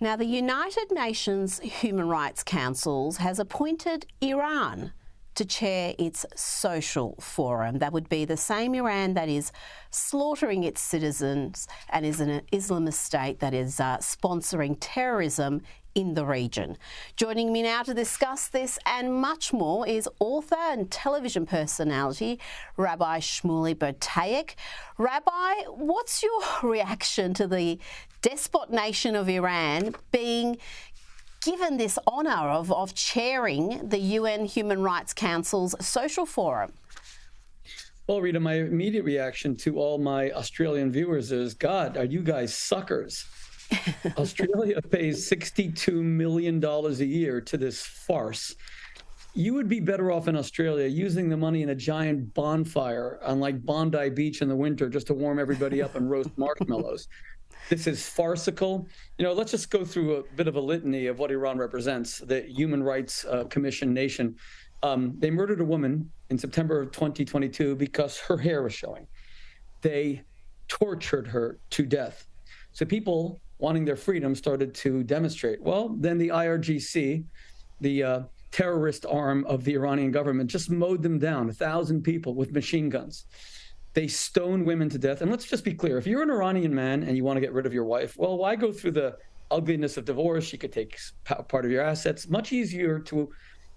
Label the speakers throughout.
Speaker 1: Now, the United Nations Human Rights Council has appointed Iran to chair its social forum. That would be the same Iran that is slaughtering its citizens and is an Islamist state that is sponsoring terrorism in the region. Joining me now to discuss this and much more is author and television personality Rabbi Shmuley Boteach. Rabbi, what's your reaction to the despot nation of Iran being given this honour of chairing the UN Human Rights Council's social forum?
Speaker 2: Well, Rita, my immediate reaction to all my Australian viewers is, God, are you guys suckers? Australia pays $62 million a year to this farce. You would be better off in Australia using the money in a giant bonfire on like Bondi Beach in the winter just to warm everybody up and roast marshmallows. This is farcical. You know, let's just go through a bit of a litany of what Iran represents, the Human Rights Commission nation. They murdered a woman in September of 2022 because her hair was showing. They tortured her to death. So people wanting their freedom started to demonstrate. Well, then the IRGC, the terrorist arm of the Iranian government, just mowed them down, 1,000 people with machine guns. They stone women to death. And let's just be clear, if you're an Iranian man and you want to get rid of your wife, well, why go through the ugliness of divorce? She could take part of your assets. Much easier to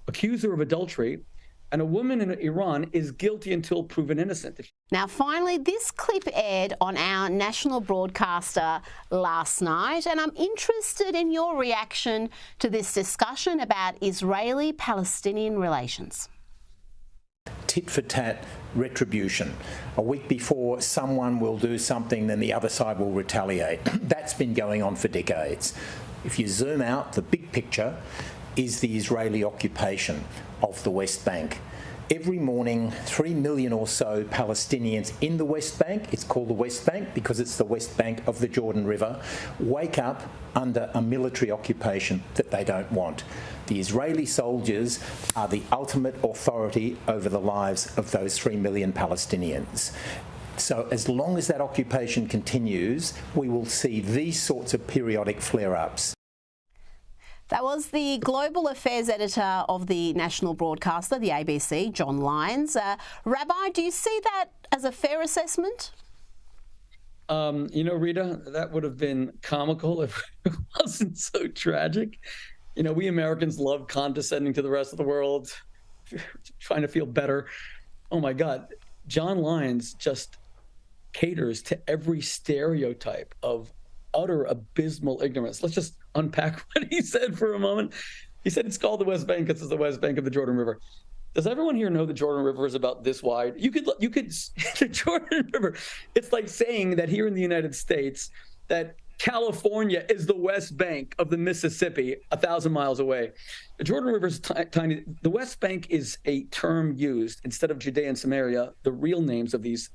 Speaker 2: accuse her of adultery. And a woman in Iran is guilty until proven innocent.
Speaker 1: Now, finally, this clip aired on our national broadcaster last night, and I'm interested in your reaction to this discussion about Israeli-Palestinian relations.
Speaker 3: Tit for tat retribution. A week before someone will do something, then the other side will retaliate. That's been going on for decades. If you zoom out, the big picture is the Israeli occupation of the West Bank. Every morning, 3 million or so Palestinians in the West Bank, it's called the West Bank because it's the West Bank of the Jordan River, wake up under a military occupation that they don't want. The Israeli soldiers are the ultimate authority over the lives of those 3 million Palestinians. So as long as that occupation continues, we will see these sorts of periodic flare-ups.
Speaker 1: That was the Global Affairs Editor of the national broadcaster, the ABC, John Lyons. Rabbi, do you see that as a fair assessment?
Speaker 2: You know, Rita, that would have been comical if it wasn't so tragic. You know, we Americans love condescending to the rest of the world, trying to feel better. Oh, my God. John Lyons just caters to every stereotype of utter abysmal ignorance. Let's just unpack what he said for a moment. He said it's called the West Bank because it's the West Bank of the Jordan River. Does everyone here know the Jordan River is about this wide? You could the Jordan River, it's like saying that here in the United States that California is the West Bank of the Mississippi, 1,000 miles away. The Jordan River is tiny. The West Bank is a term used instead of Judea and Samaria, the real names of these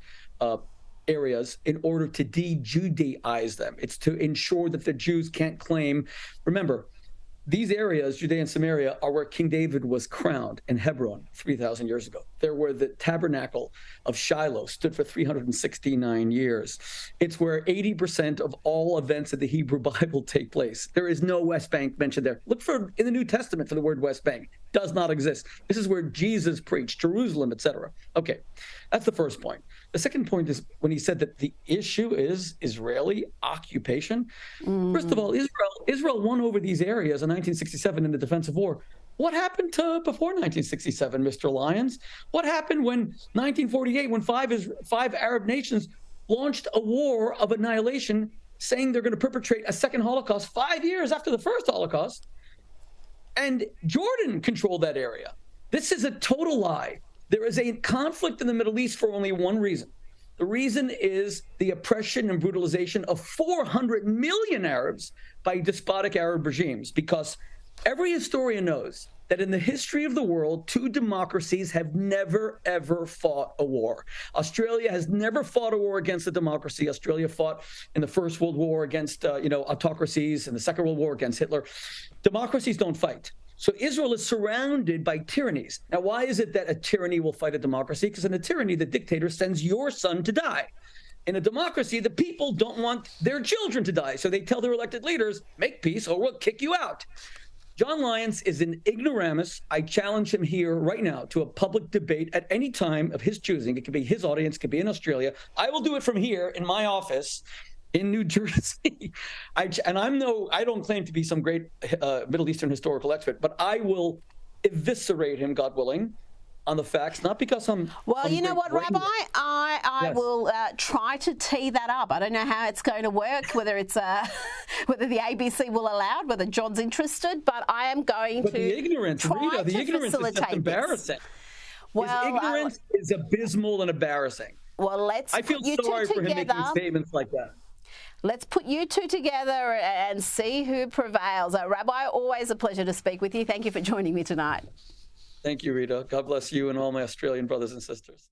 Speaker 2: areas, in order to de-Judaize them. It's to ensure that the Jews can't claim. Remember, these areas, Judea and Samaria, are where King David was crowned in Hebron 3,000 years ago. They're where the tabernacle of Shiloh stood for 369 years. It's where 80% of all events of the Hebrew Bible take place. There is no West Bank mentioned there. Look for in the New Testament for the word West Bank. Does not exist. This is where Jesus preached, Jerusalem, etc. Okay, that's the first point. The second point is when he said that the issue is Israeli occupation. First of all, Israel won over these areas in 1967 in the defensive war. What happened to before 1967, Mr. Lyons? What happened when 1948, when five Arab nations launched a war of annihilation, saying they're going to perpetrate a second Holocaust 5 years after the first Holocaust? And Jordan controlled that area. This is a total lie. There is a conflict in the Middle East for only one reason. The reason is the oppression and brutalization of 400 million Arabs by despotic Arab regimes, because every historian knows that in the history of the world, two democracies have never, ever fought a war. Australia has never fought a war against a democracy. Australia fought in the First World War against, autocracies, and the Second World War against Hitler. Democracies don't fight. So Israel is surrounded by tyrannies. Now, why is it that a tyranny will fight a democracy? Because in a tyranny, the dictator sends your son to die. in a democracy, the people don't want their children to die. So they tell their elected leaders, make peace or we'll kick you out. John Lyons is an ignoramus. I challenge him here right now to a public debate at any time of his choosing. It could be his audience, it could be in Australia. I will do it from here in my office in New Jersey. I don't claim to be some great Middle Eastern historical expert, but I will eviscerate him, God willing, on the facts, not because I'm...
Speaker 1: Well, you know what, Rabbi? I
Speaker 2: Yes.
Speaker 1: will try to tee that up. I don't know how it's going to work, whether it's whether the ABC will allow it, whether John's interested, but I am going
Speaker 2: But
Speaker 1: to
Speaker 2: the ignorance,
Speaker 1: try
Speaker 2: Rita, the
Speaker 1: to
Speaker 2: ignorance is just
Speaker 1: facilitate
Speaker 2: embarrassing.
Speaker 1: Well,
Speaker 2: His ignorance is abysmal and embarrassing.
Speaker 1: Well, let's
Speaker 2: I feel
Speaker 1: put you
Speaker 2: sorry
Speaker 1: two
Speaker 2: for him making
Speaker 1: together.
Speaker 2: statements like that.
Speaker 1: Let's put you two together and see who prevails. Rabbi, always a pleasure to speak with you. Thank you for joining me tonight.
Speaker 2: Thank you, Rita. God bless you and all my Australian brothers and sisters.